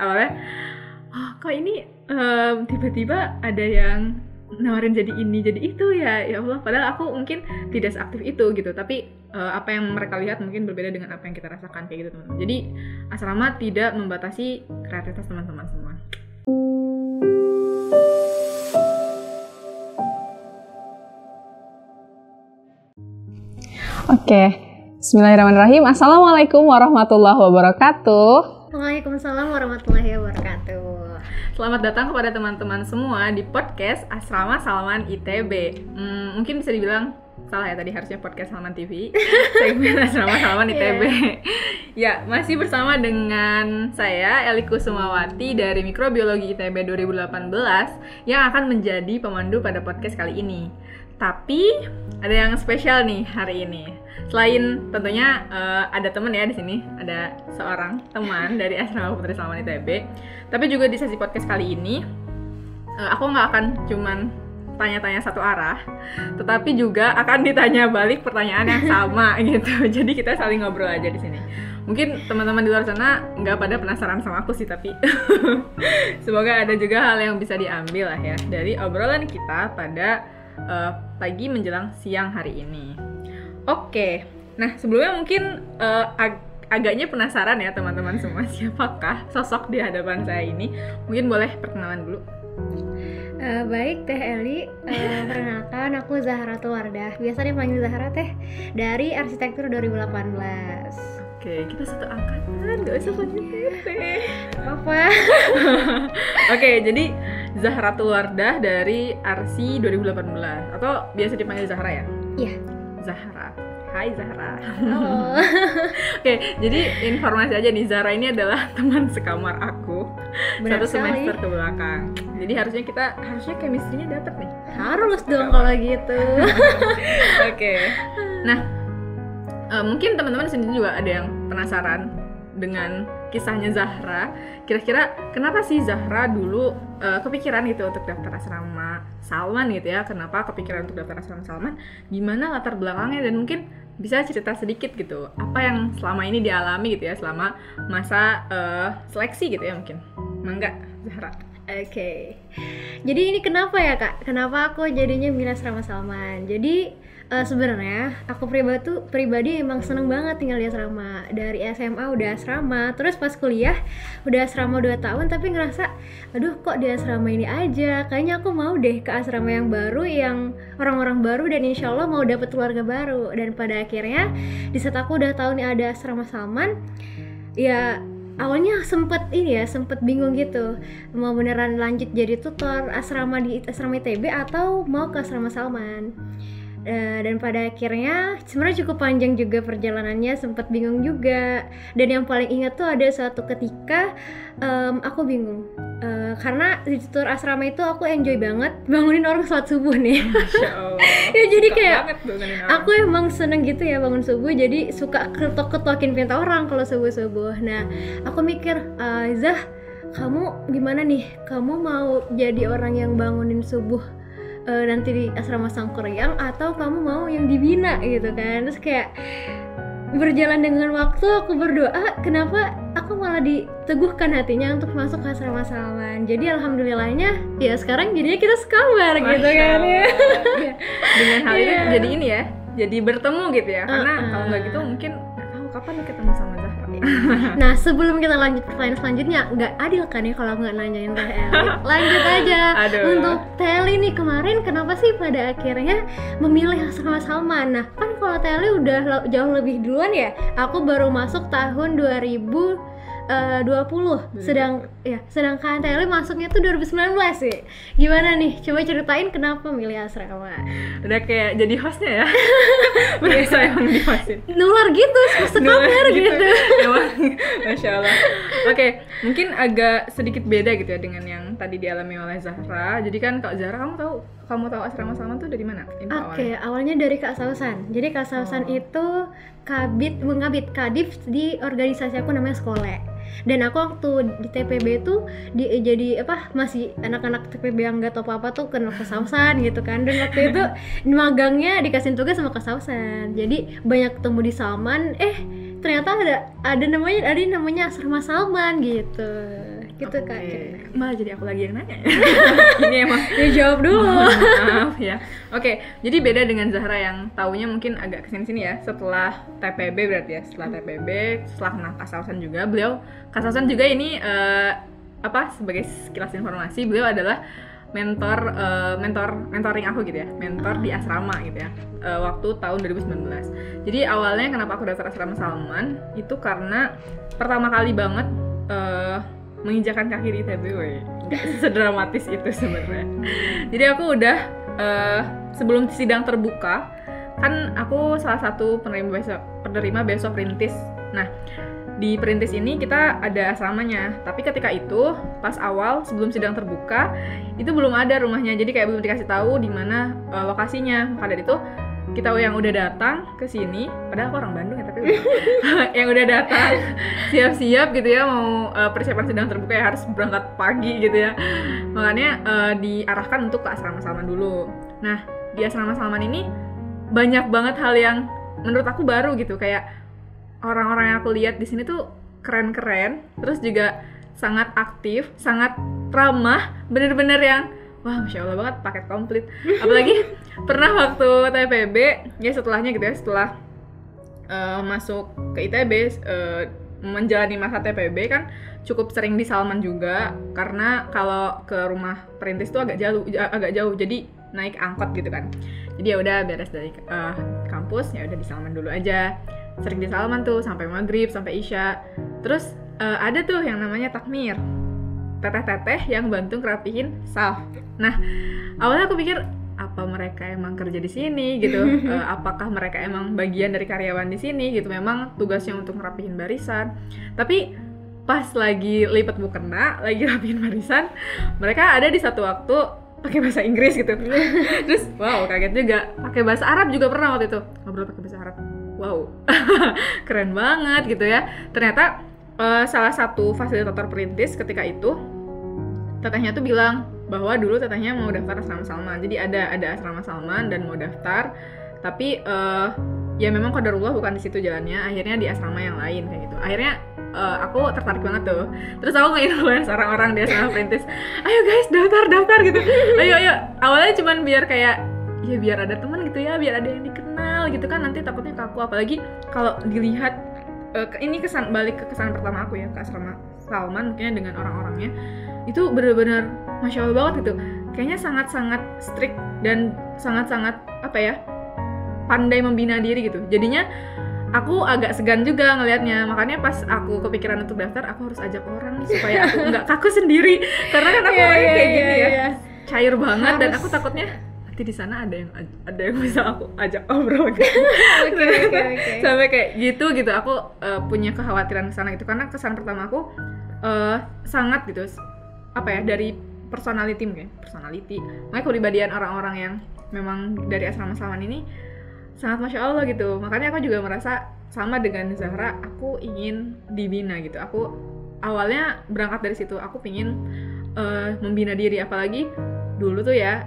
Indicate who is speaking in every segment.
Speaker 1: awalnya kok ini tiba-tiba ada yang nawarin jadi ini jadi itu ya Allah, padahal aku mungkin tidak seaktif itu gitu, tapi apa yang mereka lihat mungkin berbeda dengan apa yang kita rasakan kayak gitu teman-teman. Jadi asrama tidak membatasi kreativitas teman-teman semua.
Speaker 2: Oke, bismillahirrahmanirrahim. Assalamualaikum warahmatullahi wabarakatuh.
Speaker 3: Waalaikumsalam warahmatullahi wabarakatuh.
Speaker 1: Selamat datang kepada teman-teman semua di podcast Asrama Salman ITB. Mungkin bisa dibilang salah ya, tadi harusnya podcast Salman TV, segmen Asrama Salman ITB. Ya, masih bersama dengan saya Eli Kusumawati dari Mikrobiologi ITB 2018 yang akan menjadi pemandu pada podcast kali ini. Tapi ada yang spesial nih hari ini. Selain tentunya ada teman ya di sini, ada seorang teman dari Asrama Putri Salman ITB. Tapi juga di sesi podcast kali ini aku nggak akan cuman tanya-tanya satu arah, tetapi juga akan ditanya balik pertanyaan yang sama gitu. Jadi kita saling ngobrol aja di sini. Mungkin teman-teman di luar sana nggak pada penasaran sama aku sih, tapi semoga ada juga hal yang bisa diambil lah ya dari obrolan kita pada pagi menjelang siang hari ini. Oke, nah sebelumnya mungkin agaknya penasaran ya teman-teman semua, siapakah sosok di hadapan saya ini? Mungkin boleh perkenalan dulu.
Speaker 3: Baik Teh Eli, perkenalkan aku Zahratul Wardah, biasa dipanggil Zahra Teh, dari Arsitektur 2018.
Speaker 1: Oke, kita satu angkatan, gak usah panggil Teh.
Speaker 3: Apa?
Speaker 1: Oke, jadi Zahratul Wardah dari Arsi 2018, atau biasa dipanggil Zahra ya?
Speaker 3: Iya.
Speaker 1: Zahra. Hai Zahra.
Speaker 3: Halo.
Speaker 1: Oke, jadi informasi aja nih, Zahra ini adalah teman sekamar aku.
Speaker 3: Benar
Speaker 1: satu
Speaker 3: sekali.
Speaker 1: semester ke belakang. Jadi harusnya chemistry-nya dapet nih.
Speaker 3: Harus dong kalau gitu.
Speaker 1: Oke. Nah, mungkin teman-teman sendiri juga ada yang penasaran dengan kisahnya Zahra. Kira-kira kenapa sih Zahra dulu kepikiran gitu untuk daftar asrama Salman gitu ya? Kenapa kepikiran untuk daftar asrama Salman? Gimana latar belakangnya, dan mungkin bisa cerita sedikit gitu apa yang selama ini dialami gitu ya selama masa seleksi gitu ya mungkin. Mangga Zahra.
Speaker 3: Oke. Jadi ini kenapa ya Kak? Kenapa aku jadinya milih asrama Salman? Jadi sebenarnya aku pribadi emang seneng banget tinggal di asrama. Dari SMA udah asrama, terus pas kuliah udah asrama 2 tahun, tapi ngerasa aduh kok di asrama ini aja, kayaknya aku mau deh ke asrama yang baru, yang orang-orang baru, dan insya Allah mau dapet keluarga baru. Dan pada akhirnya di saat aku udah tahu nih ada asrama Salman, ya awalnya sempet bingung gitu, mau beneran lanjut jadi tutor asrama di asrama ITB atau mau ke asrama Salman. Dan pada akhirnya sebenarnya cukup panjang juga perjalanannya, sempat bingung juga. Dan yang paling ingat tuh ada suatu ketika aku bingung karena di tutor asrama itu aku enjoy banget bangunin orang sholat subuh nih.
Speaker 1: Masya Allah.
Speaker 3: Ya jadi
Speaker 1: Suka
Speaker 3: kayak aku emang seneng gitu ya bangun subuh, jadi suka ketok-ketokin pintu orang kalau subuh-subuh. Nah aku mikir, Zah, kamu gimana nih, kamu mau jadi orang yang bangunin subuh nanti di asrama Sangkuriang atau kamu mau yang dibina gitu kan. Terus kayak berjalan dengan waktu aku berdoa, kenapa aku malah diteguhkan hatinya untuk masuk ke asrama Salman. Jadi alhamdulillahnya ya sekarang jadinya kita sekamar gitu kan ya.
Speaker 1: Dengan hal itu jadi ini ya, jadi bertemu gitu ya. Karena kalau nggak gitu mungkin nggak tahu kapan ketemu sama Zahra.
Speaker 3: Nah sebelum kita lanjut pertanyaan selanjutnya, nggak adil kan ya kalau nggak nanyain Teh Eli. Lanjut aja. Untuk Teh Eli nih, kemarin kenapa sih pada akhirnya memilih asrama Salman? Nah kan kalau Teh Eli udah jauh lebih duluan ya, aku baru masuk tahun 2020. Sedangkan Teh Eli masuknya tuh 2019 sih. Gimana nih? Coba ceritain kenapa milih asrama.
Speaker 1: Udah kayak jadi hostnya ya. Berasa emang di hostin.
Speaker 3: Nular gitu, sekamar gitu.
Speaker 1: Emang, Masya Allah. Oke, mungkin agak sedikit beda gitu ya dengan yang tadi dialami oleh Zahra. Jadi kan kalau Zahra, kamu tahu asrama Salman tuh dari mana?
Speaker 3: Oke, awalnya dari Kak Sausan. Jadi Kak Sausan itu kadif di organisasi aku namanya Skole. Dan aku waktu di TPB itu masih anak-anak TPB yang nggak tahu apa-apa tuh kenal Kak Sausan gitu kan. Dan waktu itu magangnya dikasih tugas sama Kak Sausan. Jadi banyak ketemu di Salman. Ternyata ada namanya asrama Salman gitu. gitu
Speaker 1: Oke.
Speaker 3: Kak. Kira-kira.
Speaker 1: Malah jadi aku lagi yang nanya. Ini emang
Speaker 3: Ya jawab dulu.
Speaker 1: maaf ya. Oke, jadi beda dengan Zahra yang taunya mungkin agak kesini-sini ya. Setelah TPB berarti ya. Setelah TPB, setelah kena Kasausan juga, beliau Kasausan juga ini sebagai sekilas informasi, beliau adalah mentoring aku gitu ya, mentor di asrama gitu ya, waktu tahun 2019. Jadi awalnya kenapa aku daftar asrama Salman itu karena pertama kali banget menginjakan kaki di ITB, nggak sedramatis itu sebenarnya. Jadi aku udah sebelum sidang terbuka kan aku salah satu penerima beasiswa perintis. Nah, di perintis ini kita ada asramanya, tapi ketika itu pas awal sebelum sidang terbuka itu belum ada rumahnya, jadi kayak belum dikasih tahu di mana lokasinya. Maka dari itu kita yang udah datang ke sini, padahal aku orang Bandung ya, tapi yang udah datang siap-siap gitu ya mau persiapan sidang terbuka ya harus berangkat pagi gitu ya. Makanya diarahkan untuk ke asrama Salman dulu. Nah, di asrama Salman ini banyak banget hal yang menurut aku baru gitu, kayak orang-orang yang aku lihat di sini tuh keren-keren, terus juga sangat aktif, sangat ramah, bener-bener yang wah, Masya Allah banget, paket komplit. Apalagi pernah waktu TPB, ya setelahnya gitu ya, setelah masuk ke ITB, menjalani masa TPB kan cukup sering di Salman juga, karena kalau ke rumah perintis tuh agak jauh, jadi naik angkot gitu kan. Jadi ya udah beres dari kampus, ya udah di Salman dulu aja. Sering di Salman tuh sampai maghrib, sampai isya. Terus ada tuh yang namanya takmir, teteh-teteh yang bantu ngerapihin saf. Nah, awalnya aku pikir apa mereka emang kerja di sini gitu, apakah mereka emang bagian dari karyawan di sini gitu, memang tugasnya untuk ngerapihin barisan. Tapi pas lagi lipat mukena, lagi rapihin barisan, mereka ada di satu waktu pakai bahasa Inggris gitu. Terus wow, kaget juga. Pakai bahasa Arab juga pernah waktu itu, ngobrol pakai bahasa Arab. Wow, keren banget gitu ya. Ternyata salah satu fasilitator perintis ketika itu, tetehnya tuh bilang bahwa dulu tetehnya mau daftar asrama Salman. Jadi ada asrama Salman dan mau daftar, tapi ya memang qadarullah bukan di situ jalannya. Akhirnya di asrama yang lain kayak gitu. Akhirnya aku tertarik banget tuh. Terus aku nge-influence orang-orang di asrama perintis, ayo guys daftar gitu. Ayo. Awalnya cuman biar kayak ya biar ada teman gitu ya, biar ada yang dikenal gitu kan, nanti takutnya kaku. Apalagi kalau dilihat ini balik ke kesan pertama aku ya ke asrama Salman, mungkin dengan orang-orangnya itu benar-benar Masya Allah banget gitu. Kayaknya sangat-sangat strict dan sangat-sangat pandai membina diri gitu. Jadinya aku agak segan juga ngelihatnya. Makanya pas aku kepikiran untuk daftar, aku harus ajak orang nih supaya aku nggak kaku sendiri. Karena kan aku orangnya kayak gini ya, cair banget, dan aku takutnya nanti di sana ada yang bisa aku ajak ngobrol gitu. Okay. Sampai kayak gitu aku punya kekhawatiran kesana gitu, karena kesan pertama aku sangat gitu dari personality. Makanya kepribadian orang-orang yang memang dari asrama Salman ini sangat Masya Allah gitu. Makanya aku juga merasa sama dengan Zahra, aku ingin dibina gitu. Aku awalnya berangkat dari situ, aku pingin membina diri. Apalagi dulu tuh ya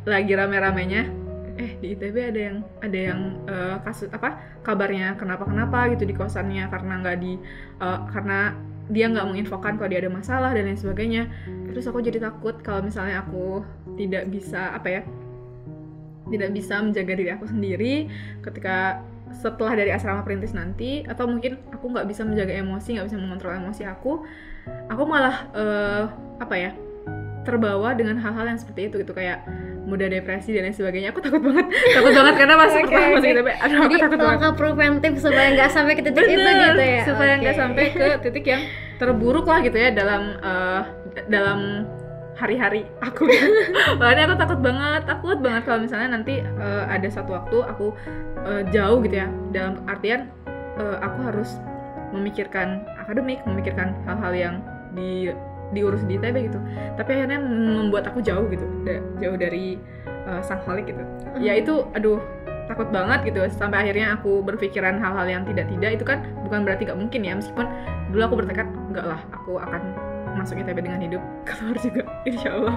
Speaker 1: lagi rame-ramenya di ITB ada yang kasus kabarnya kenapa gitu di kosannya, karena dia nggak menginfokan kalau dia ada masalah dan lain sebagainya. Terus aku jadi takut kalau misalnya aku tidak bisa menjaga diri aku sendiri ketika setelah dari asrama perintis nanti, atau mungkin aku nggak bisa menjaga emosi, nggak bisa mengontrol emosi aku malah terbawa dengan hal-hal yang seperti itu gitu, kayak mudah depresi dan lain sebagainya. Aku takut banget karena masuk ITB. Aku takut banget.
Speaker 3: Langkah preventif supaya nggak sampai ke titik itu gitu ya.
Speaker 1: Supaya nggak sampai ke titik yang terburuk lah gitu ya dalam hari-hari aku. Makanya aku takut banget kalau misalnya nanti ada satu waktu aku jauh gitu ya, dalam artian aku harus memikirkan akademik, memikirkan hal-hal yang diurus di ITB gitu, tapi akhirnya membuat aku jauh dari sang khalik gitu. Ya itu takut banget gitu, sampai akhirnya aku berpikiran hal-hal yang tidak itu kan bukan berarti gak mungkin ya, meskipun dulu aku bertekad enggak lah, aku akan masuk ITB dengan hidup, keluar juga insyaallah.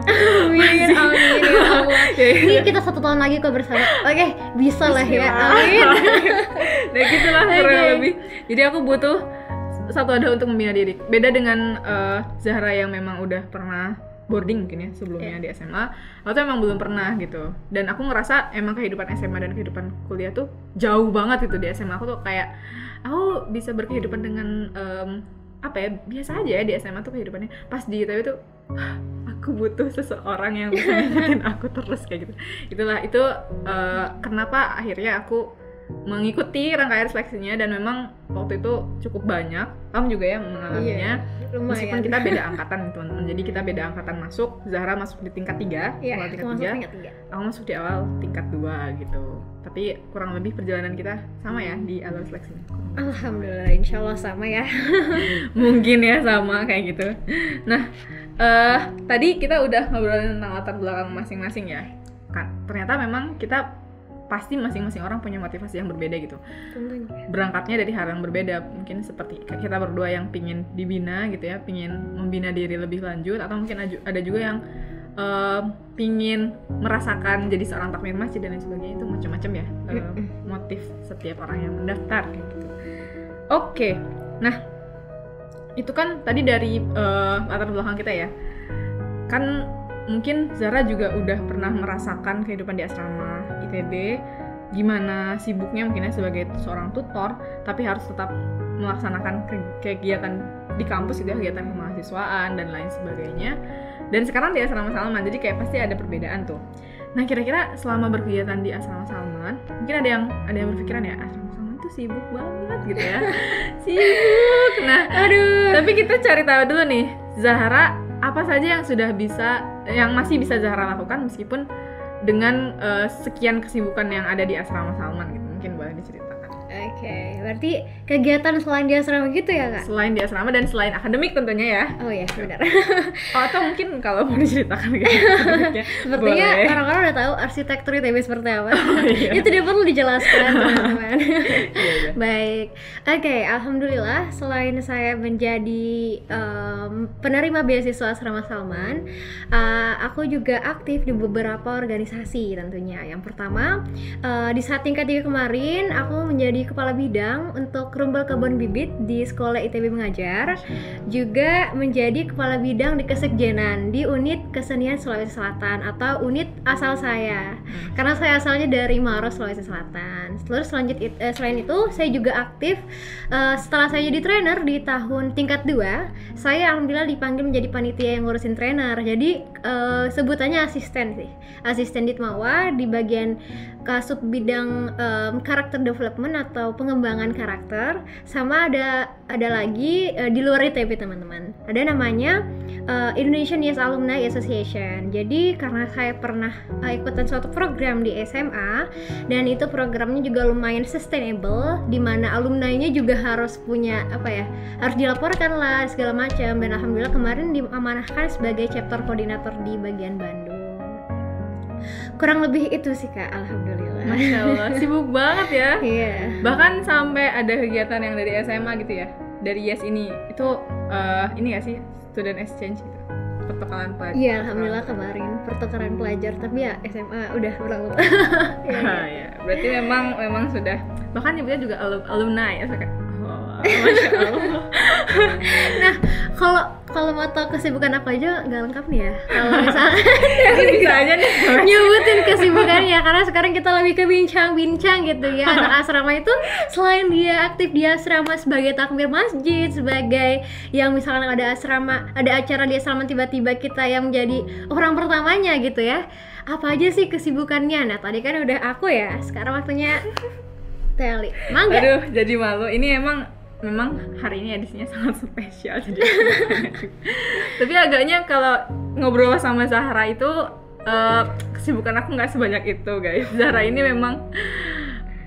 Speaker 3: Amin ya Allah. Ini kita 1 tahun lagi kok bersama. Oke, bisa lah ya. Amin.
Speaker 1: Nah gitulah kurang lebih. Jadi aku butuh satu ada untuk membina diri. Beda dengan Zahra yang memang udah pernah boarding mungkin ya sebelumnya di SMA, aku tuh emang belum pernah gitu. Dan aku ngerasa emang kehidupan SMA dan kehidupan kuliah tuh jauh banget gitu. Di SMA aku tuh kayak aku bisa berkehidupan dengan apa ya, biasa aja ya di SMA tuh kehidupannya. Pas di ITB tuh aku butuh seseorang yang bisa ngikutin aku terus kayak gitu. Itulah itu kenapa akhirnya aku mengikuti rangkaian seleksinya, dan memang waktu itu cukup banyak. Kamu juga ya mengalaminya. Meskipun kita beda angkatan teman-teman. Jadi kita beda angkatan masuk. Zahra masuk di tingkat 3, awal tingkat 3. Aku masuk di awal tingkat 2 gitu. Tapi kurang lebih perjalanan kita sama ya di alur seleksinya.
Speaker 3: Alhamdulillah, insyaallah sama ya.
Speaker 1: Mungkin ya sama kayak gitu. Nah, tadi kita udah ngobrolin tentang latar belakang masing-masing ya. Kan ternyata memang kita pasti masing-masing orang punya motivasi yang berbeda gitu.
Speaker 3: Tentunya.
Speaker 1: Berangkatnya dari hal yang berbeda. Mungkin seperti kita berdua yang pingin dibina gitu ya, pingin membina diri lebih lanjut, atau mungkin ada juga yang pingin merasakan jadi seorang takmir masjid dan lain sebagainya. Itu macam-macam ya motif setiap orang yang mendaftar kayak gitu. Oke. Nah, itu kan tadi dari latar belakang kita ya. Kan mungkin Zahra juga udah pernah merasakan kehidupan di asrama ITB, gimana sibuknya mungkin ya sebagai seorang tutor, tapi harus tetap melaksanakan kegiatan di kampus gitu ya, kegiatan kemahasiswaan dan lain sebagainya. Dan sekarang di asrama Salman, jadi kayak pasti ada perbedaan tuh. Nah, kira-kira selama berkegiatan di asrama Salman, mungkin ada yang berpikiran ya, asrama Salman tuh sibuk banget gitu ya. Sibuk. Nah, tapi kita cari tahu dulu nih, Zahra apa saja yang masih bisa Zahra lakukan meskipun dengan sekian kesibukan yang ada di asrama Salman gitu. Mungkin boleh diceritakan.
Speaker 3: Oke, berarti kegiatan selain di asrama gitu ya Kak?
Speaker 1: Selain di asrama dan selain akademik tentunya ya.
Speaker 3: Oh iya, benar.
Speaker 1: Atau mungkin kalau mau diceritakan gitu.
Speaker 3: Sepertinya orang-orang udah tahu arsitektur ITB seperti apa. Itu tidak perlu dijelaskan teman-teman. Baik, oke, alhamdulillah selain saya menjadi penerima beasiswa asrama Salman, aku juga aktif di beberapa organisasi tentunya. Yang pertama, di saat tingkat 3 kemarin aku menjadi kepala bidang untuk Rumbel Kebun Bibit di Sekolah ITB Mengajar, juga menjadi kepala bidang di Kesekjenan di unit Kesenian Sulawesi Selatan atau unit asal saya, karena saya asalnya dari Maros, Sulawesi Selatan. Terus selain itu saya juga aktif setelah saya jadi trainer di tahun tingkat 2, saya alhamdulillah dipanggil menjadi panitia yang ngurusin trainer. Jadi sebutannya asisten sih, asisten Ditmawa di bagian kasub bidang karakter development atau pengembangan karakter. Sama ada lagi di luar ITB teman-teman, ada namanya Indonesian Youth Alumni Association. Jadi karena saya pernah ikutan suatu program di SMA, dan itu programnya juga lumayan sustainable, di mana alumni-nya juga harus punya harus dilaporkan lah segala macam. Dan alhamdulillah kemarin diamanahkan sebagai chapter koordinator di bagian Bandung. Kurang lebih itu sih Kak, alhamdulillah.
Speaker 1: Masya Allah, sibuk banget ya.
Speaker 3: Iya.
Speaker 1: Bahkan sampai ada kegiatan yang dari SMA gitu ya, dari YES ini, itu ini nggak sih, student exchange gitu, pertukaran pelajar.
Speaker 3: Iya, alhamdulillah kemarin pertukaran pelajar, tapi ya SMA udah berlalu.
Speaker 1: Ya, berarti memang sudah, bahkan nyebutnya juga alumni ya, Kak. Masya Allah.
Speaker 3: Nah, kalau mau tahu kesibukan apa aja nggak lengkap nih ya. Kalau misalnya
Speaker 1: bisa aja nih
Speaker 3: nyebutin kesibukannya, karena sekarang kita lebih ke bincang-bincang gitu ya. Anak asrama itu selain dia aktif di asrama sebagai takmir masjid, sebagai yang misalkan ada acara di asrama, tiba-tiba kita yang menjadi orang pertamanya gitu ya. Apa aja sih kesibukannya? Nah, tadi kan udah aku ya. Sekarang waktunya Teli. Mangga.
Speaker 1: Aduh, jadi malu. Ini memang hari ini edisinya sangat spesial, jadi tapi agaknya kalau ngobrol sama Zahra itu kesibukan aku nggak sebanyak itu guys. Zahra ini memang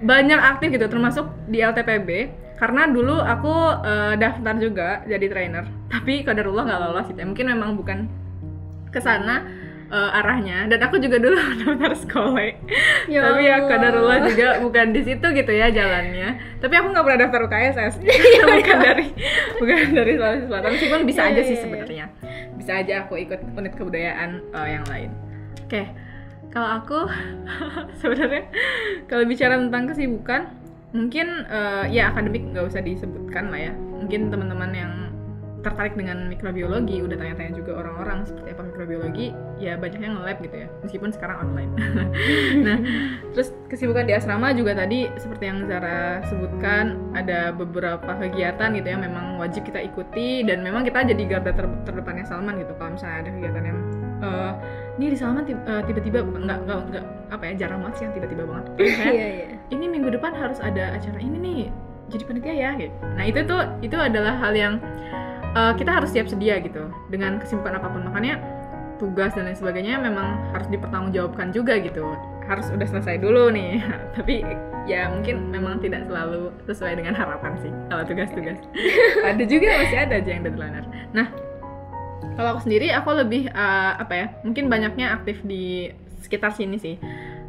Speaker 1: banyak aktif gitu, termasuk di LTPB, karena dulu aku daftar juga jadi trainer, tapi qadarullah nggak lolos gitu ya. Mungkin memang bukan kesana arahnya, dan aku juga dulu daftar sekolah
Speaker 3: ya
Speaker 1: tapi ya qadarullah juga bukan di situ gitu ya jalannya. Tapi aku nggak pernah daftar UKSS bukan dari Sulawesi Selatan, meskipun bisa aja sih sebenarnya, bisa aja aku ikut unit kebudayaan yang lain. Oke, kalau aku sebenarnya kalau bicara tentang kesibukan, mungkin ya akademik nggak usah disebutkan lah ya. Mungkin teman-teman yang tertarik dengan mikrobiologi udah tanya-tanya juga orang-orang seperti apa mikrobiologi, ya banyaknya nge-lab gitu ya, meskipun sekarang online. Nah, terus kesibukan di asrama juga tadi seperti yang Zara sebutkan, ada beberapa kegiatan gitu ya memang wajib kita ikuti, dan memang kita jadi garda terdepannya Salman gitu. Kalau misalnya ada kegiatan yang ini di Salman tiba-tiba nggak apa ya, jarang banget sih yang tiba-tiba banget. Ini minggu depan harus ada acara ini nih, jadi panitia ya gitu. Nah itu adalah hal yang kita harus siap sedia gitu dengan kesibukan apapun. Makanya tugas dan lain sebagainya memang harus dipertanggungjawabkan juga gitu. Harus udah selesai dulu nih. Tapi ya mungkin memang tidak selalu sesuai dengan harapan sih kalau tugas-tugas. Ada juga, masih ada aja yang deadline. Nah, kalau aku sendiri aku lebih mungkin banyaknya aktif di sekitar sini sih.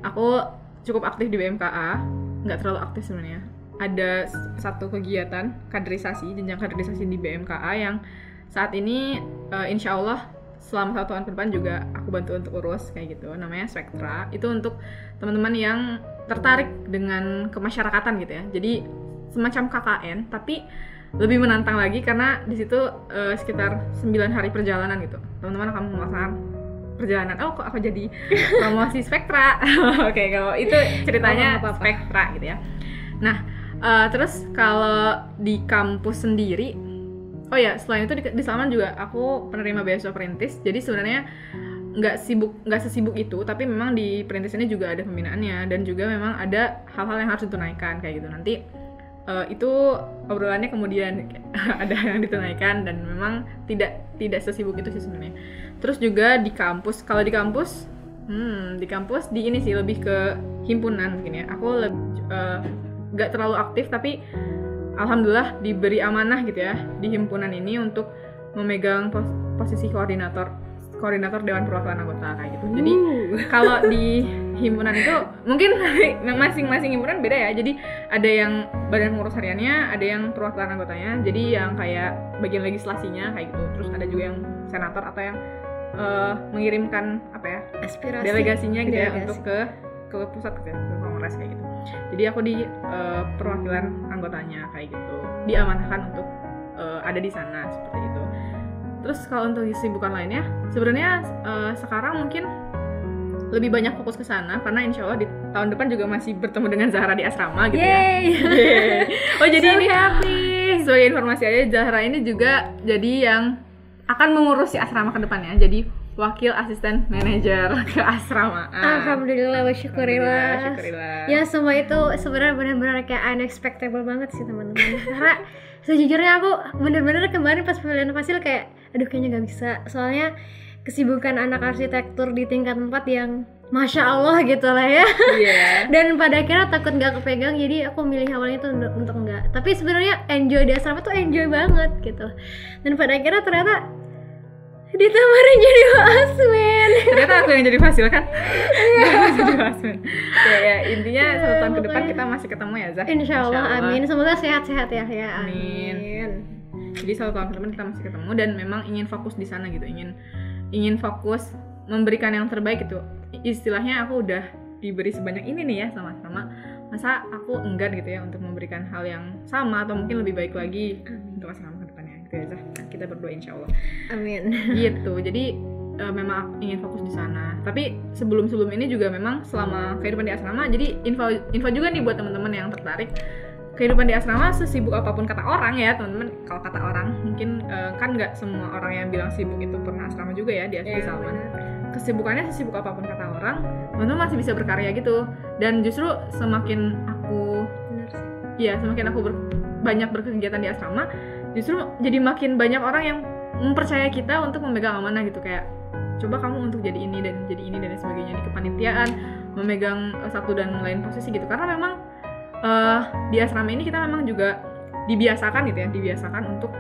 Speaker 1: Aku cukup aktif di BMKA, nggak terlalu aktif sebenarnya. Ada satu kegiatan kaderisasi, jenjang kaderisasi di BMKA yang saat ini insya Allah selama 1 tahun ke depan juga aku bantu untuk urus kayak gitu, namanya Spektra. Itu untuk teman-teman yang tertarik dengan kemasyarakatan gitu ya, jadi semacam KKN tapi lebih menantang lagi karena di situ sekitar 9 hari perjalanan gitu. Teman-teman akan melaksanakan perjalanan. Oh, kok aku jadi promosi Spektra. Oke, kalau itu ceritanya Spektra gitu ya. Nah, terus kalau di kampus sendiri, oh ya, selain itu di Salman juga aku penerima beasiswa perintis. Jadi sebenarnya nggak sesibuk itu, tapi memang di perintis ini juga ada pembinaannya dan juga memang ada hal-hal yang harus ditunaikan kayak gitu. Nanti itu obrolannya kemudian ada yang ditunaikan dan memang tidak sesibuk itu sih sebenarnya. Terus juga di kampus, kalau di kampus di ini sih lebih ke himpunan mungkin ya. Aku nggak terlalu aktif, tapi alhamdulillah diberi amanah gitu ya di himpunan ini untuk memegang posisi koordinator Dewan Perwakilan Anggota kayak gitu. Jadi kalau di himpunan itu mungkin masing-masing himpunan beda ya. Jadi ada yang badan pengurus hariannya, ada yang perwakilan anggotanya. Jadi yang kayak bagian legislasinya kayak gitu. Terus ada juga yang senator atau yang mengirimkan aspirasi delegasinya gitu ya untuk ke pusat gitu ya, ke kongres kayak gitu. Jadi aku di perwakilan anggotanya kayak gitu, diamanahkan untuk ada di sana seperti itu. Terus kalau untuk kesibukan lainnya, sebenarnya sekarang mungkin lebih banyak fokus ke sana karena insya Allah di tahun depan juga masih bertemu dengan Zahra di asrama gitu ya. Oh jadi so ini happy. Sebagai informasi aja, Zahra ini juga jadi yang akan mengurus si asrama ke depannya. Jadi wakil asisten manajer keasramaan.
Speaker 3: Alhamdulillah wa syukurillah. Ya semua itu sebenarnya benar-benar kayak unexpectable banget sih teman-teman. Karena sejujurnya aku benar-benar kemarin pas pemilihan fasil kayak aduh kayaknya nggak bisa. Soalnya kesibukan anak arsitektur di tingkat 4 yang Masya Allah gitu lah ya. Dan pada akhirnya takut nggak kepegang, jadi aku milih awalnya tuh untuk enggak. Tapi sebenarnya enjoy di asrama tuh enjoy banget gitu. Dan pada akhirnya ternyata ditawarin jadi wasmen.
Speaker 1: Ternyata aku yang jadi fasil kan? Jadi wasmen. Ya intinya 1 tahun ke depan kita masih ketemu ya Zah.
Speaker 3: Insya Allah, amin. Semoga sehat-sehat ya.
Speaker 1: Amin. Jadi 1 tahun ke depan kita masih ketemu dan memang ingin fokus di sana gitu. Ingin fokus memberikan yang terbaik gitu. Istilahnya aku udah diberi sebanyak ini nih ya sama-sama. Masa aku enggan gitu ya untuk memberikan hal yang sama atau mungkin lebih baik lagi untuk asrama ke depannya. Kita berdoa insya Allah.
Speaker 3: Amin.
Speaker 1: Gitu. Jadi memang ingin fokus di sana. Tapi sebelum ini juga memang selama kehidupan di asrama. Jadi info juga nih buat teman-teman yang tertarik. Kehidupan di asrama sesibuk apapun kata orang ya teman-teman. Kalau kata orang mungkin kan nggak semua orang yang bilang sibuk itu pernah asrama juga ya di Salman. Kesibukannya sesibuk apapun kata orang, teman-teman masih bisa berkarya gitu. Dan justru semakin aku banyak berkegiatan di asrama, justru jadi makin banyak orang yang mempercaya kita untuk memegang amanah gitu, kayak coba kamu untuk jadi ini dan sebagainya di kepanitiaan, memegang satu dan lain posisi gitu. Karena memang di asrama ini kita memang juga dibiasakan untuk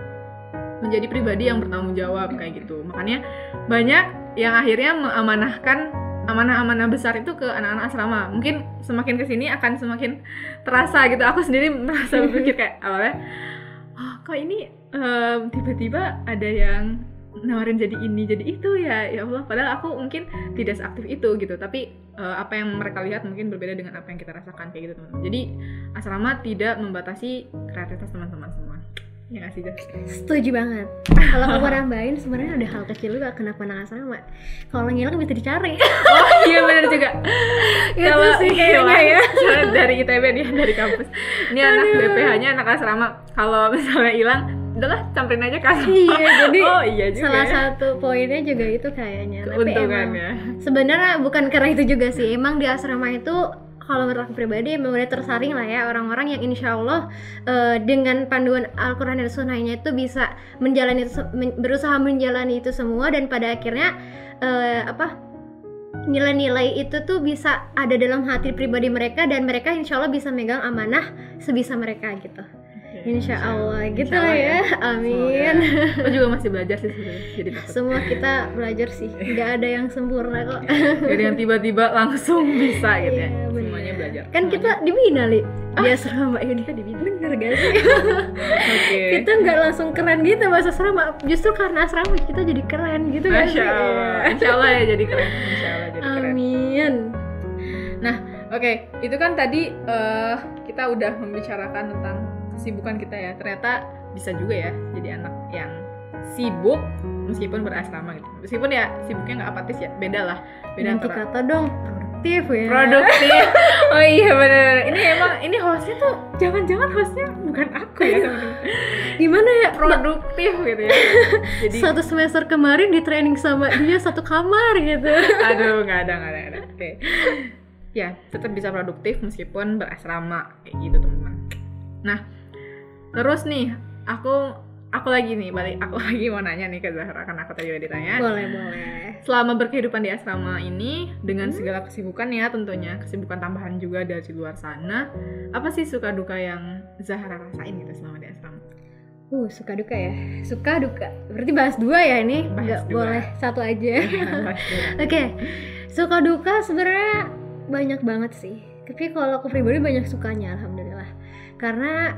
Speaker 1: menjadi pribadi yang bertanggung jawab kayak gitu. Makanya banyak yang akhirnya mengamanahkan amanah-amanah besar itu ke anak-anak asrama. Mungkin semakin kesini akan semakin terasa gitu. Aku sendiri merasa berpikir kayak awalnya kok ini tiba-tiba ada yang nawarin jadi ini jadi itu ya Allah, padahal aku mungkin tidak seaktif itu gitu, tapi apa yang mereka lihat mungkin berbeda dengan apa yang kita rasakan kayak gitu teman-teman. Jadi asrama tidak membatasi kreativitas teman-teman semua, ya nggak sih Jas?
Speaker 3: Setuju banget. Kalau aku nambahin sebenarnya ada hal kecil juga kenapa anak asrama. Kalau ngilang bisa dicari.
Speaker 1: Oh iya benar juga.
Speaker 3: Itu sih kayaknya ya.
Speaker 1: Dari ITB dia dari kampus. Ini anak BPH-nya anak asrama. Kalau misalnya hilang, udahlah samperin aja ke asrama.
Speaker 3: Iya, jadi
Speaker 1: oh iya juga.
Speaker 3: Salah satu poinnya juga itu kayaknya. Tapi emang
Speaker 1: ya.
Speaker 3: sebenarnya bukan karena itu juga sih. Emang di asrama itu kalau menurut aku pribadi emang udah tersaring lah ya orang-orang yang insya Allah dengan panduan Al-Quran dan Sunnahnya itu bisa menjalani berusaha menjalani itu semua, dan pada akhirnya nilai-nilai itu tuh bisa ada dalam hati pribadi mereka, dan mereka insya Allah bisa megang amanah sebisa mereka gitu. Insya Allah gitu lah ya. Amin.
Speaker 1: Aku juga masih belajar sih sebenarnya. Jadi
Speaker 3: semua kita belajar sih. Nggak ada yang sempurna kok.
Speaker 1: Jadi yang tiba-tiba langsung bisa gitu ya.
Speaker 3: Iya,
Speaker 1: semuanya belajar.
Speaker 3: Kan kita dibina li. Di asrama ini kan dibina. Bener gak sih? Kita nggak langsung keren gitu bahasa asrama. Justru karena asrama kita jadi keren gitu kan.
Speaker 1: Masya Allah. Insya Allah ya jadi keren. Insya Allah jadi keren.
Speaker 3: Amin.
Speaker 1: Nah, oke. Itu kan tadi kita udah membicarakan tentang kesibukan kita ya. Ternyata bisa juga ya jadi anak yang sibuk meskipun berasrama gitu. Meskipun ya sibuknya nggak apatis ya, beda lah. Beda
Speaker 3: Ganti
Speaker 1: antara
Speaker 3: kata dong, produktif ya.
Speaker 1: Produktif. Oh iya benar. Ini hostnya tuh jangan-jangan hostnya bukan aku ya teman-teman.
Speaker 3: Gimana ya?
Speaker 1: Produktif gitu ya. Jadi
Speaker 3: satu semester kemarin di training sama dia satu kamar gitu.
Speaker 1: aduh nggak ada. Oke. Ya tetap bisa produktif meskipun berasrama kayak gitu teman-teman. Nah terus nih aku lagi mau nanya nih ke Zahra, karena aku tadi udah ditanya.
Speaker 3: Boleh.
Speaker 1: Selama berkehidupan di asrama ini dengan segala kesibukan ya tentunya, kesibukan tambahan juga dari luar sana, apa sih suka duka yang Zahra rasain gitu selama di asrama?
Speaker 3: Suka duka ya. Suka duka. Berarti bahas dua ya ini? Nggak boleh satu aja. Oke. Suka duka sebenarnya banyak banget sih. Tapi kalau aku pribadi banyak sukanya, alhamdulillah. Karena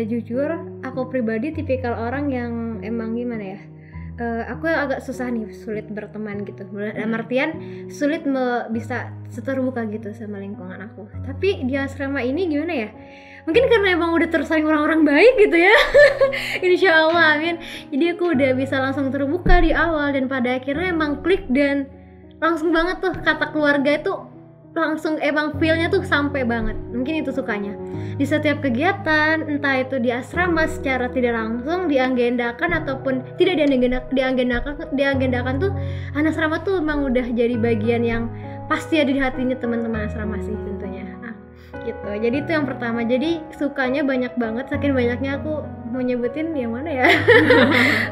Speaker 3: jujur aku pribadi tipikal orang yang emang gimana ya, aku agak susah nih, sulit berteman gitu. Dalam artian sulit bisa terbuka gitu sama lingkungan aku. Tapi di asrama ini gimana ya, mungkin karena emang udah tersaring orang-orang baik gitu ya. Insya Allah, amin. Jadi aku udah bisa langsung terbuka di awal, dan pada akhirnya emang klik, dan langsung banget tuh kata keluarga itu langsung emang feel-nya tuh sampai banget. Mungkin itu sukanya. Di setiap kegiatan, entah itu di asrama secara tidak langsung diagendakan ataupun tidak diagendakan tuh, anak asrama tuh emang udah jadi bagian yang pasti ada di hatinya teman-teman asrama sih tentunya. Nah, gitu. Jadi itu yang pertama. Jadi sukanya banyak banget, saking banyaknya aku mau nyebutin yang mana ya.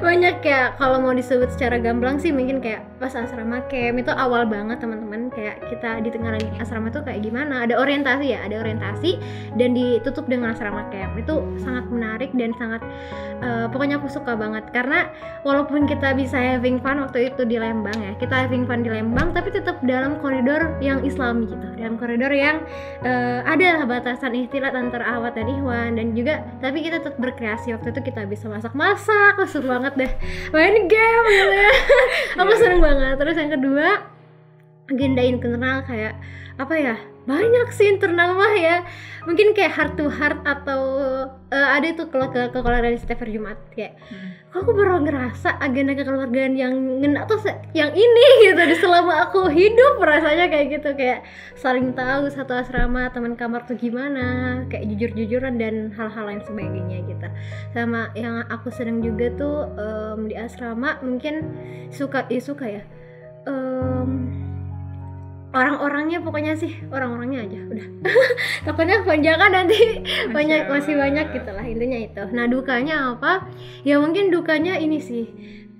Speaker 3: Banyak ya, kalau mau disebut secara gamblang sih mungkin kayak pas asrama camp itu awal banget teman-teman, kayak kita di tengah asrama tuh kayak gimana, ada orientasi dan ditutup dengan asrama camp. Itu sangat menarik dan sangat pokoknya aku suka banget, karena walaupun kita bisa having fun waktu itu di Lembang ya, kita having fun di Lembang tapi tetap dalam koridor yang islami gitu, dalam koridor yang ada batasan ikhtilat antara akhwat dan ikhwan, dan juga tapi kita tetap berkreasi. Waktu itu kita bisa masak-masak, seru banget deh, main game gitu ya. Aku seneng banget. Terus yang kedua, agenda internal kayak apa ya, banyak sih internal mah ya, mungkin kayak heart to heart atau ada itu kekeluargaan setiap hari Jumat kayak kok aku baru ngerasa agenda kekeluargaan yang ngena tuh yang ini gitu di selama aku hidup, rasanya kayak gitu, kayak saling tahu satu asrama teman kamar tuh gimana, kayak jujur-jujuran dan hal-hal lain sebagainya gitu. Sama yang aku seneng juga tuh di asrama mungkin suka ya orang-orangnya, pokoknya sih orang-orangnya aja udah. Takutnya panjangan nanti masih banyak gitu lah, intinya itu. Nah dukanya apa? Ya mungkin dukanya ini sih,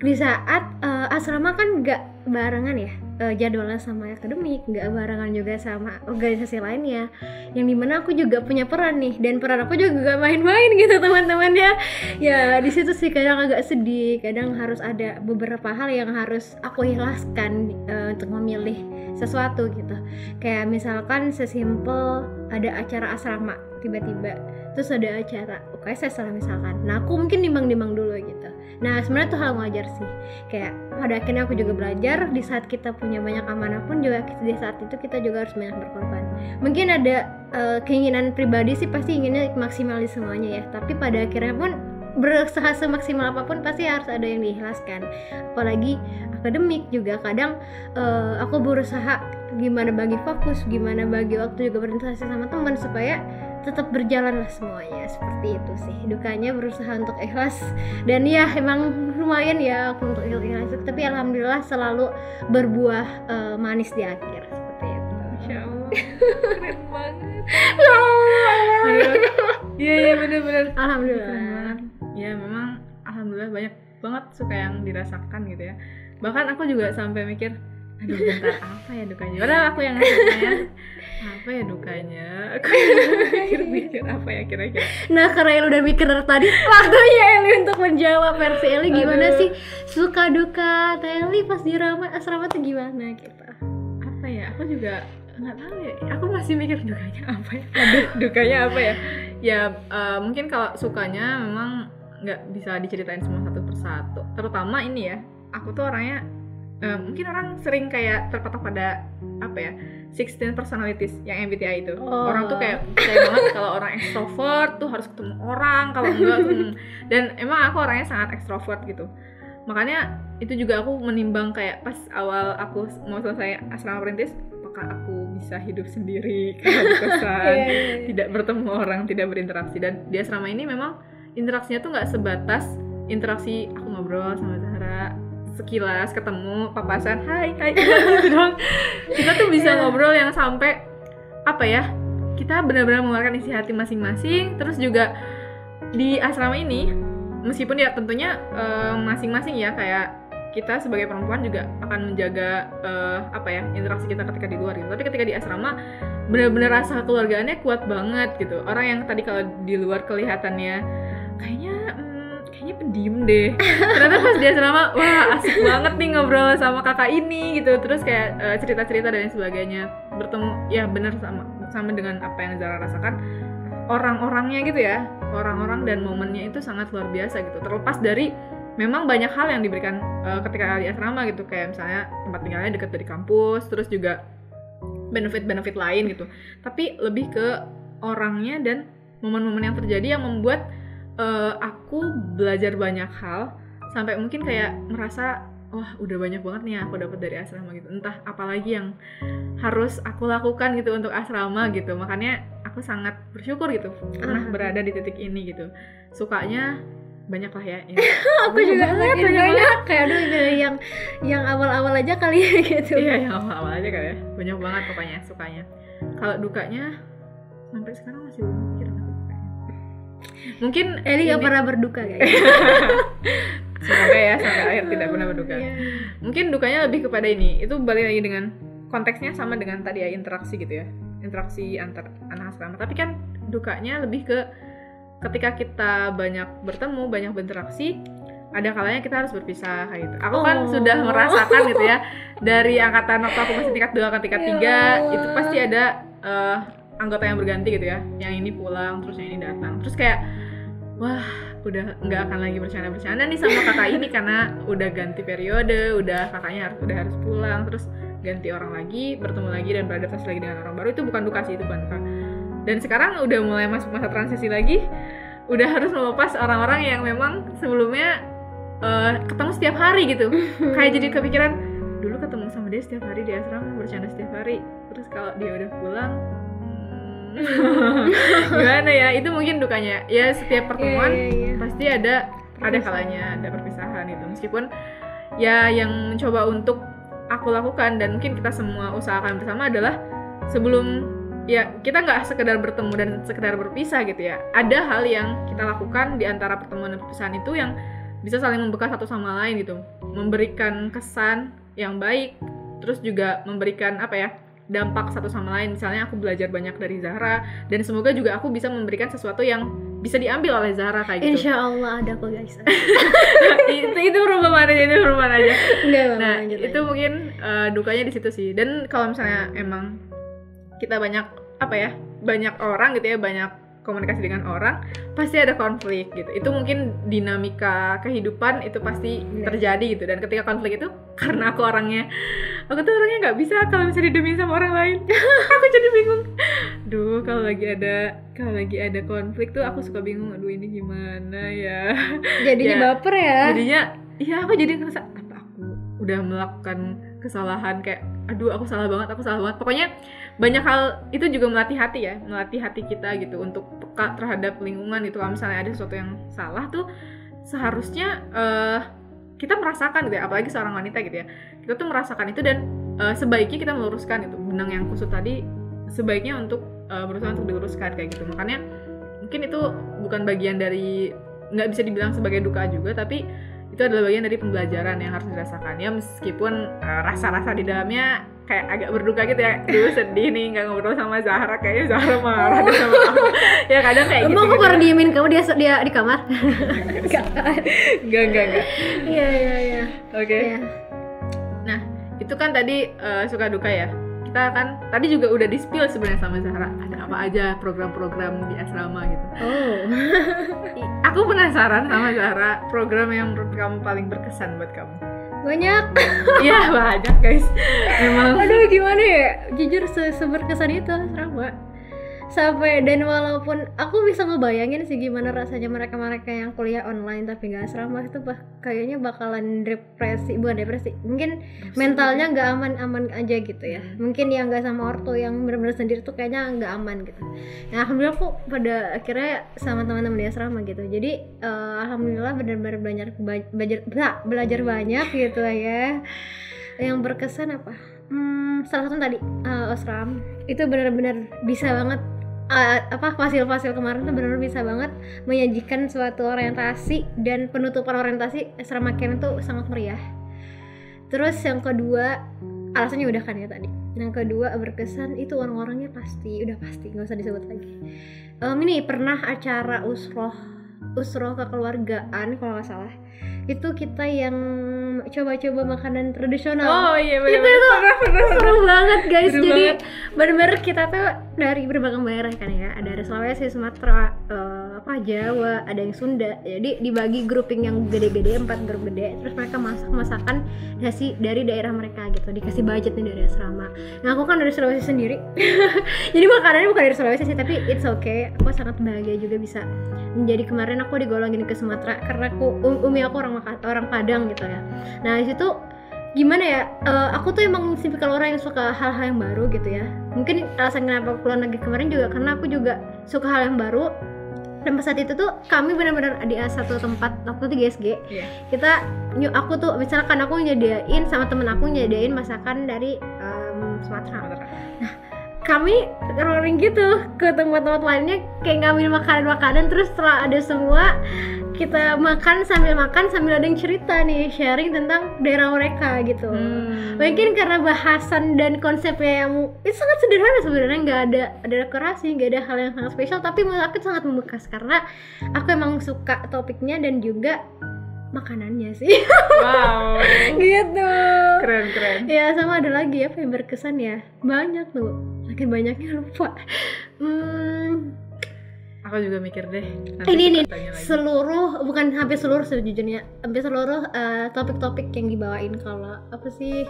Speaker 3: di saat asrama kan nggak barengan ya jadwalnya sama akademik, nggak barengan juga sama organisasi lainnya, yang dimana aku juga punya peran nih, dan peran aku juga gak main-main gitu teman-teman ya. Ya di situ sih kadang agak sedih, kadang harus ada beberapa hal yang harus aku ikhlaskan untuk memilih sesuatu gitu. Kayak misalkan sesimpel ada acara asrama tiba-tiba, terus ada acara UKSS lah misalkan. Nah aku mungkin nimbang-nimbang dulu gitu. Nah sebenarnya tuh hal wajar sih, kayak pada akhirnya aku juga belajar di saat kita punya banyak amanah pun juga di saat itu kita juga harus banyak berkorban. Mungkin ada keinginan pribadi sih pasti inginnya maksimal di semuanya ya, tapi pada akhirnya pun berusaha semaksimal apapun pasti harus ada yang diikhlaskan. Apalagi akademik juga kadang aku berusaha gimana bagi fokus, gimana bagi waktu juga berinteraksi sama teman supaya tetap berjalan lah semuanya. Seperti itu sih dukanya, berusaha untuk ikhlas. Dan ya emang lumayan ya aku untuk ikhlas, tapi alhamdulillah selalu berbuah manis di akhir. Seperti itu.
Speaker 1: Masya Allah, keren banget. Iya bener-bener
Speaker 3: Alhamdulillah.
Speaker 1: Ya memang alhamdulillah banyak banget suka yang dirasakan gitu ya. Bahkan aku juga sampai mikir, aduh bentar apa ya dukanya, padahal aku yang ngasihnya apa ya dukanya, aku mikir apa ya kira-kira.
Speaker 3: Nah karena Eli udah mikir dari tadi, waktunya Eli untuk menjawab versi Eli. Gimana sih suka duka Eli pas di asrama tuh gimana gitu?
Speaker 1: Apa ya, aku juga nggak tahu ya, aku masih mikir dukanya apa ya. Dukanya apa ya, ya mungkin kalau sukanya memang nggak bisa diceritain semua satu persatu, terutama ini ya, aku tuh orangnya mungkin orang sering kayak terpatok pada apa ya, 16 personalities yang MBTI itu. Orang tuh kayak percaya banget kalau orang extrovert tuh harus ketemu orang, kalau enggak tuh dan emang aku orangnya sangat extrovert gitu. Makanya itu juga aku menimbang kayak pas awal aku mau selesai asrama perintis, apakah aku bisa hidup sendiri kalau di kosan, tidak bertemu orang, tidak berinteraksi. Dan di asrama ini memang interaksinya tuh nggak sebatas interaksi aku ngobrol sama Zahra sekilas ketemu papasan hai gitu doang. Kita tuh bisa ngobrol yang sampai apa ya, kita benar-benar mengeluarkan isi hati masing-masing. Terus juga di asrama ini meskipun ya tentunya masing-masing ya, kayak kita sebagai perempuan juga akan menjaga apa ya, interaksi kita ketika di luar gitu. Tapi ketika di asrama benar-benar rasa keluargaannya kuat banget gitu. Orang yang tadi kalau di luar kelihatannya kayaknya pendiam deh, ternyata pas di asrama wah asik banget nih ngobrol sama kakak ini gitu. Terus kayak cerita-cerita dan sebagainya, bertemu ya benar sama dengan apa yang Zara rasakan. Orang-orangnya gitu ya, orang-orang dan momennya itu sangat luar biasa gitu. Terlepas dari memang banyak hal yang diberikan ketika di asrama gitu, kayak misalnya tempat tinggalnya dekat dari kampus, terus juga benefit-benefit lain gitu. Tapi lebih ke orangnya dan momen-momen yang terjadi yang membuat aku belajar banyak hal, sampai mungkin kayak merasa wah udah banyak banget nih yang aku dapat dari asrama gitu. Entah apalagi yang harus aku lakukan gitu untuk asrama gitu. Makanya aku sangat bersyukur gitu pernah berada di titik ini gitu. Sukanya banyak lah ya.
Speaker 3: Aku juga banyak kayak aduh yang awal-awal aja kali ya gitu.
Speaker 1: Iya yang awal-awal aja kali ya. Banyak banget pokoknya sukanya. Kalau dukanya sampai sekarang masih belum mikir. Mungkin
Speaker 3: Eli gak pernah berduka guys.
Speaker 1: Semoga ya sampai akhir tidak pernah berduka. Mungkin dukanya lebih kepada ini, itu balik lagi dengan konteksnya sama dengan tadi ya, interaksi gitu ya, interaksi antar anak asrama. Tapi kan dukanya lebih ke ketika kita banyak bertemu, banyak berinteraksi, ada kalanya kita harus berpisah kayak gitu. Aku kan sudah merasakan gitu ya, dari angkatan waktu aku masih tingkat 2 ke tingkat 3 itu pasti ada anggota yang berganti gitu ya, yang ini pulang terus yang ini datang, terus kayak wah udah nggak akan lagi bercanda nih sama kakak ini karena udah ganti periode, udah kakaknya harus pulang, terus ganti orang lagi, bertemu lagi dan beradaptasi lagi dengan orang baru. Itu bukan duka sih, itu bukan duka. Dan sekarang udah mulai masuk masa transisi lagi, udah harus melepas orang-orang yang memang sebelumnya ketemu setiap hari gitu. Kayak jadi kepikiran dulu ketemu sama dia setiap hari di asrama, bercanda setiap hari, terus kalau dia udah pulang gimana ya, itu mungkin dukanya ya. Setiap pertemuan pasti ada kalanya, ada perpisahan itu. Meskipun ya yang mencoba untuk aku lakukan dan mungkin kita semua usahakan bersama adalah sebelum ya kita nggak sekedar bertemu dan sekedar berpisah gitu ya, ada hal yang kita lakukan di antara pertemuan dan perpisahan itu yang bisa saling membekas satu sama lain gitu, memberikan kesan yang baik, terus juga memberikan apa ya, dampak satu sama lain. Misalnya aku belajar banyak dari Zahra dan semoga juga aku bisa memberikan sesuatu yang bisa diambil oleh Zahra kayak gitu.
Speaker 3: Insya Allah ada kok guys.
Speaker 1: itu perumpamaan aja. Nah itu
Speaker 3: aja.
Speaker 1: mungkin dukanya di situ sih. Dan kalau misalnya emang kita banyak apa ya, banyak orang gitu ya, banyak komunikasi dengan orang pasti ada konflik gitu. Itu mungkin dinamika kehidupan itu pasti terjadi gitu. Dan ketika konflik itu karena aku tuh orangnya nggak bisa kalau misalnya didemin sama orang lain. Aku jadi bingung. Duh, kalau lagi ada konflik tuh aku suka bingung. Aduh, ini gimana ya?
Speaker 3: Jadinya baper ya.
Speaker 1: Jadinya iya, aku jadi ngerasa apa aku udah melakukan kesalahan, kayak aduh aku salah banget. Pokoknya banyak hal itu juga melatih hati kita gitu untuk peka terhadap lingkungan gitu. Kalau misalnya ada sesuatu yang salah tuh seharusnya kita merasakan gitu ya, apalagi seorang wanita gitu ya, kita tuh merasakan itu dan sebaiknya kita meluruskan itu benang yang kusut tadi, sebaiknya untuk berusaha untuk diluruskan kayak gitu. Makanya mungkin itu bukan bagian dari, nggak bisa dibilang sebagai duka juga, tapi itu adalah bagian dari pembelajaran yang harus dirasakan ya, meskipun rasa-rasa di dalamnya kayak agak berduka gitu ya. Duh, sedih nih nggak ngobrol sama Zahra, kayaknya Zahra marah deh sama aku. Ya kadang kayak gitu.
Speaker 3: Emang aku pernah diemin kamu dia di kamar?
Speaker 1: Enggak.
Speaker 3: Iya.
Speaker 1: Oke. Nah, itu kan tadi suka duka ya. Kita kan tadi juga udah di-spill sebenarnya sama Zahra, ada apa aja program-program di asrama gitu. Aku penasaran sama Zahra, program yang menurut kamu paling berkesan buat kamu.
Speaker 3: Banyak.
Speaker 1: Iya, banyak guys. Memang.
Speaker 3: Aduh, gimana ya? Jujur seberkesan itu asrama. Sampai, dan walaupun aku bisa ngebayangin sih gimana rasanya mereka yang kuliah online tapi nggak asrama, itu kayaknya bakalan bukan depresi, mungkin mentalnya nggak aman aja gitu ya. Mungkin yang nggak sama ortu, yang benar-benar sendiri tuh kayaknya nggak aman gitu. Nah, alhamdulillah aku pada akhirnya sama teman-teman di asrama gitu. Jadi alhamdulillah benar-benar belajar banyak gitu lah ya. Yang berkesan apa? Salah satu tadi Osram itu benar-benar bisa banget fasil kemarin tuh benar-benar bisa banget menyajikan suatu orientasi, dan penutupan orientasi asrama camp itu sangat meriah. Terus yang kedua, alasannya udah kan ya tadi. Yang kedua berkesan itu orang-orangnya pasti nggak usah disebut lagi. Ini pernah acara usroh kekeluargaan kalau nggak salah. Itu kita yang coba-coba makanan tradisional.
Speaker 1: Oh iya, bener.
Speaker 3: Itu seru banget guys.
Speaker 1: Seru
Speaker 3: Jadi
Speaker 1: banget.
Speaker 3: bener-bener kita tuh dari berbagai daerah kan ya. Ada dari Sulawesi, Sumatera, Jawa, ada yang Sunda. Jadi dibagi grouping yang gede-gede, 4 grup gede. Terus mereka masak masakan dari daerah mereka gitu. Dikasih budget nih dari asrama. Nah, aku kan dari Sulawesi sendiri. Jadi makanannya bukan dari Sulawesi sih, tapi it's okay. Aku sangat bahagia juga bisa. Jadi kemarin aku digolongin ke Sumatera karena umi aku orang Padang gitu ya. Nah, di situ gimana ya, aku tuh emang tipikal orang yang suka hal-hal yang baru gitu ya. Mungkin alasan kenapa aku pulang lagi kemarin juga karena aku juga suka hal yang baru. Dan pas saat itu tuh kami benar-benar di satu tempat waktu itu GSG. Kita aku tuh misalkan aku nyediain sama temen aku nyediain masakan dari Sumatera. Nah, kami rolling gitu ke tempat-tempat lainnya kayak ngambil makanan-makanan, terus setelah ada semua kita makan sambil ada yang cerita nih, sharing tentang daerah mereka gitu. Mungkin karena bahasan dan konsepnya yang itu sangat sederhana sebenarnya, nggak ada dekorasi, nggak ada hal yang sangat spesial, tapi menurut aku sangat membekas karena aku emang suka topiknya dan juga makanannya sih. Wow. Gitu.
Speaker 1: Keren.
Speaker 3: Ya, sama ada lagi apa yang berkesan ya? Banyak tuh. Makin banyaknya lupa.
Speaker 1: Aku juga mikir deh.
Speaker 3: Ini hampir seluruh sejujurnya, hampir seluruh topik-topik yang dibawain. Kalau apa sih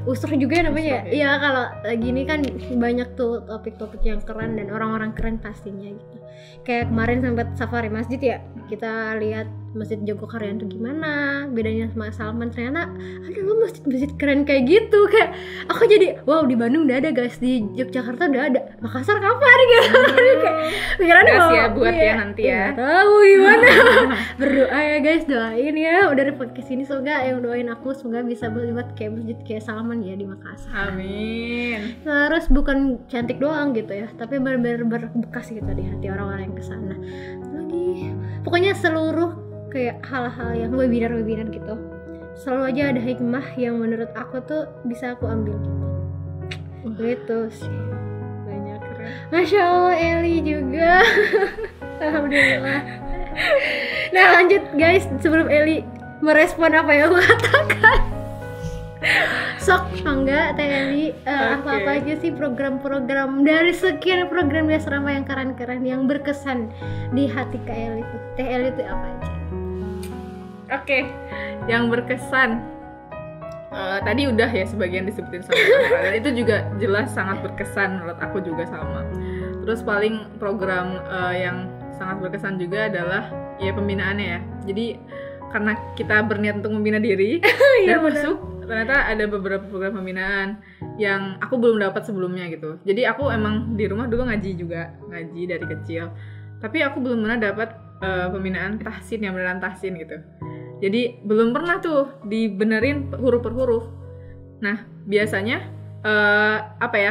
Speaker 3: usroh juga namanya ya? Iya, kalau gini kan banyak tuh topik-topik yang keren dan orang-orang keren pastinya gitu. Kayak kemarin sempat safari masjid ya, kita lihat Masjid Jogokarian tuh gimana bedanya sama Salman. Ternyata ada loh masjid keren kayak gitu. Kayak aku jadi wow, di Bandung udah ada guys, di Yogyakarta udah ada, Makassar kapan gitu. Kayak pikirannya
Speaker 1: ya buat ya nanti ya.
Speaker 3: Tahu gimana. Berdoa ya guys, doain ya udah dari podcast ini, semoga yang doain aku semoga bisa buat kayak masjid kayak Salman ya di Makassar.
Speaker 1: Amin.
Speaker 3: Terus bukan cantik doang gitu ya, tapi benar-benar berbekas gitu di hati orang-orang yang kesana. Lagi pokoknya seluruh kayak hal-hal yang webinar gitu, selalu aja ada hikmah yang menurut aku tuh bisa aku ambil gitu. Gitu sih. Banyak keren. Masya Allah, Eli juga. Alhamdulillah. Nah, lanjut guys, sebelum Eli merespon apa yang aku katakan, sok enggak Teh Eli, apa-apa aja sih program-program dari sekian program di asrama yang keren-keren yang berkesan di hati Kak Eli itu. Teh Eli itu apa aja?
Speaker 1: Oke, yang berkesan tadi udah ya sebagian disebutin sama Zahra, dan itu juga jelas sangat berkesan menurut aku juga sama. Terus paling program yang sangat berkesan juga adalah ya pembinaannya ya. Jadi karena kita berniat untuk membina diri dan masuk, ternyata ada beberapa program pembinaan yang aku belum dapat sebelumnya gitu. Jadi aku emang di rumah dulu ngaji dari kecil, tapi aku belum pernah dapat pembinaan tahsin yang beneran tahsin gitu. Jadi belum pernah tuh dibenerin huruf per huruf. Nah biasanya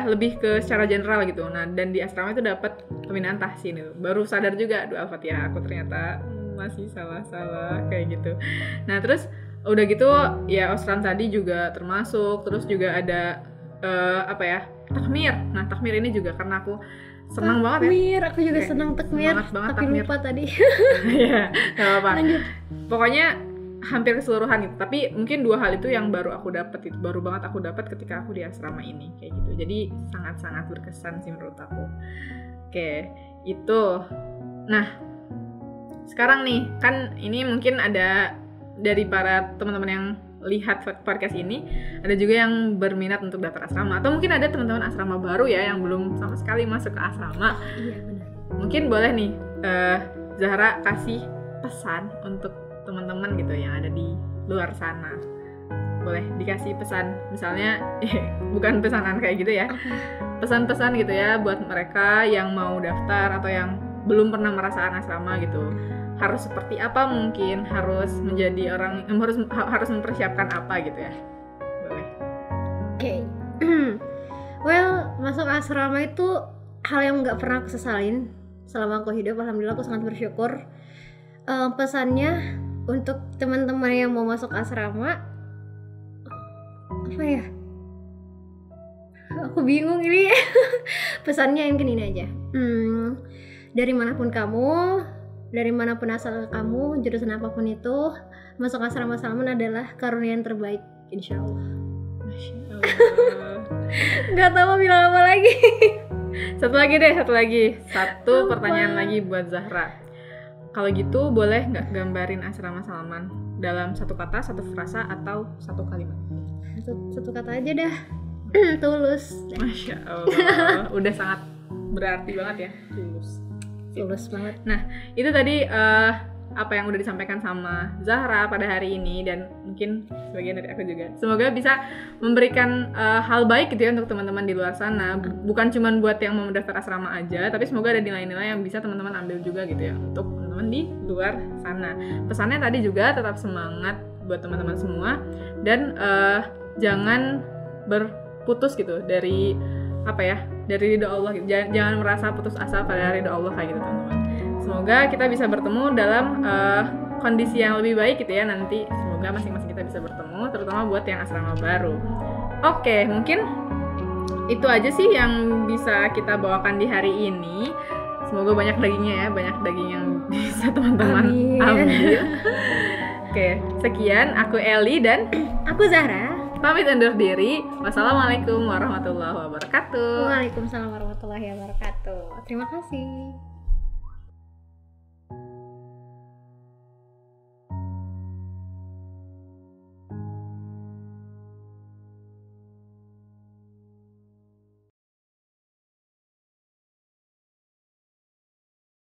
Speaker 1: lebih ke secara general gitu. Nah dan di asrama itu dapat pembinaan tahsin itu. Baru sadar juga, aduh Al-Fatihah aku ternyata masih salah kayak gitu. Nah terus udah gitu ya Osram tadi juga termasuk. Terus juga ada takmir. Nah takmir ini juga karena aku senang banget ya.
Speaker 3: Takmir, aku juga senang takmir.
Speaker 1: Banget
Speaker 3: tapi
Speaker 1: takmir.
Speaker 3: lupa tadi.
Speaker 1: Iya, nggak apa-apa.
Speaker 3: Lanjut.
Speaker 1: Pokoknya hampir keseluruhan gitu. Tapi mungkin 2 hal itu yang baru banget aku dapat ketika aku di asrama ini kayak gitu. Jadi sangat-sangat berkesan sih menurut aku. Oke, itu. Nah, sekarang nih kan ini mungkin ada dari para teman-teman yang lihat podcast ini, ada juga yang berminat untuk daftar asrama, atau mungkin ada teman-teman asrama baru ya yang belum sama sekali masuk ke asrama.
Speaker 3: Iya benar.
Speaker 1: Mungkin boleh nih Zahra kasih pesan untuk teman-teman gitu yang ada di luar sana. Boleh dikasih pesan, misalnya bukan pesanan kayak gitu ya, pesan-pesan gitu ya buat mereka yang mau daftar atau yang belum pernah merasakan asrama gitu. Harus seperti apa mungkin, harus menjadi orang, harus mempersiapkan apa gitu ya. Boleh.
Speaker 3: Oke. Well, masuk asrama itu hal yang nggak pernah aku sesalin selama aku hidup. Alhamdulillah aku sangat bersyukur. Pesannya untuk teman-teman yang mau masuk asrama, apa ya? Aku bingung ini. Pesannya mungkin ini aja. Dari manapun kamu, dari manapun asal kamu, jurusan apapun itu, masuk asrama Salman adalah karunia yang terbaik, insya Allah.
Speaker 1: Masya Allah.
Speaker 3: Gak tahu mau bilang apa lagi.
Speaker 1: Satu lagi. Satu pertanyaan lagi buat Zahra. Kalau gitu boleh nggak gambarin asrama Salman dalam satu kata, satu frasa, atau satu kalimat?
Speaker 3: Satu kata aja dah. Tulus.
Speaker 1: Masya Allah. Udah sangat berarti banget ya, tulus banget. Nah itu tadi apa yang udah disampaikan sama Zahra pada hari ini, dan mungkin sebagian dari aku juga. Semoga bisa memberikan hal baik gitu ya untuk teman-teman di luar sana. Bukan cuma buat yang mau mendaftar asrama aja, tapi semoga ada nilai-nilai yang bisa teman-teman ambil juga gitu ya untuk teman-teman di luar sana. Pesannya tadi juga tetap semangat buat teman-teman semua, dan jangan berputus gitu dari dari ridho Allah gitu. Jangan merasa putus asa pada ridho Allah kayak gitu teman-teman. Semoga kita bisa bertemu dalam kondisi yang lebih baik gitu ya nanti. Semoga masing-masing kita bisa bertemu, terutama buat yang asrama baru. Oke, mungkin itu aja sih yang bisa kita bawakan di hari ini. Semoga banyak dagingnya ya, banyak daging yang bisa teman-teman ambil. Oke, sekian aku Eli dan
Speaker 3: aku Zahra.
Speaker 1: Pamit undur diri. Wassalamualaikum warahmatullahi wabarakatuh.
Speaker 3: Waalaikumsalam warahmatullahi wabarakatuh. Terima kasih.